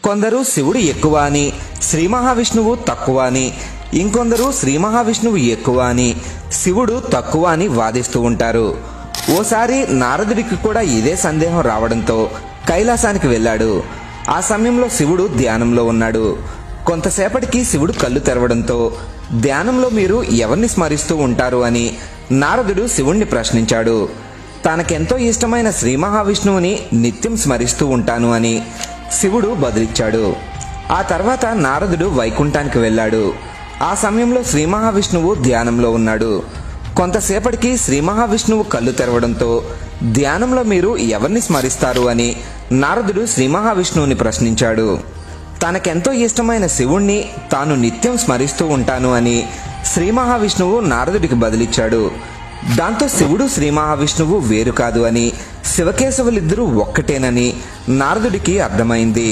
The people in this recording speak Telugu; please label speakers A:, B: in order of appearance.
A: కొందరు శివుడు ఎక్కువ అని, శ్రీ మహావిష్ణువు తక్కువ అని, ఇంకొందరు శ్రీ మహావిష్ణువు ఎక్కువ అని, శివుడు తక్కువ అని వాదిస్తూ ఉంటారు. ఓసారి నారదుడికి కూడా ఇదే సందేహం రావడంతో కైలాసానికి వెళ్ళాడు. ఆ సమయంలో శివుడు ధ్యానంలో ఉన్నాడు. కొంతసేపటికి శివుడు కళ్ళు తెరవడంతో, ధ్యానంలో మీరు ఎవరిని స్మరిస్తూ ఉంటారు అని నారదుడు శివుణ్ణి ప్రశ్నించాడు. తనకెంతో ఇష్టమైన శ్రీ మహావిష్ణువుని నిత్యం స్మరిస్తూ ఉంటాను అని శివుడు బదులిచ్చాడు. ఆ తర్వాత నారదుడు వైకుంఠానికి వెళ్ళాడు. ఆ సమయంలో శ్రీ మహావిష్ణువు ధ్యానంలో ఉన్నాడు. కొంతసేపటికి శ్రీ మహావిష్ణువు కళ్ళు తెరవడంతో, ధ్యానంలో మీరు ఎవరిని స్మరిస్తారు అని నారదుడు శ్రీ మహావిష్ణువుని ప్రశ్నించాడు. తనకెంతో ఇష్టమైన శివుణ్ణి తాను నిత్యం స్మరిస్తూ ఉంటాను అని శ్రీ మహావిష్ణువు నారదుడికి బదులిచ్చాడు. దాంతో శివుడు శ్రీ మహావిష్ణువు వేరు కాదు అని, శివకేశవులిద్దరూ ఒక్కటేనని నారదుడికి అర్థమైంది.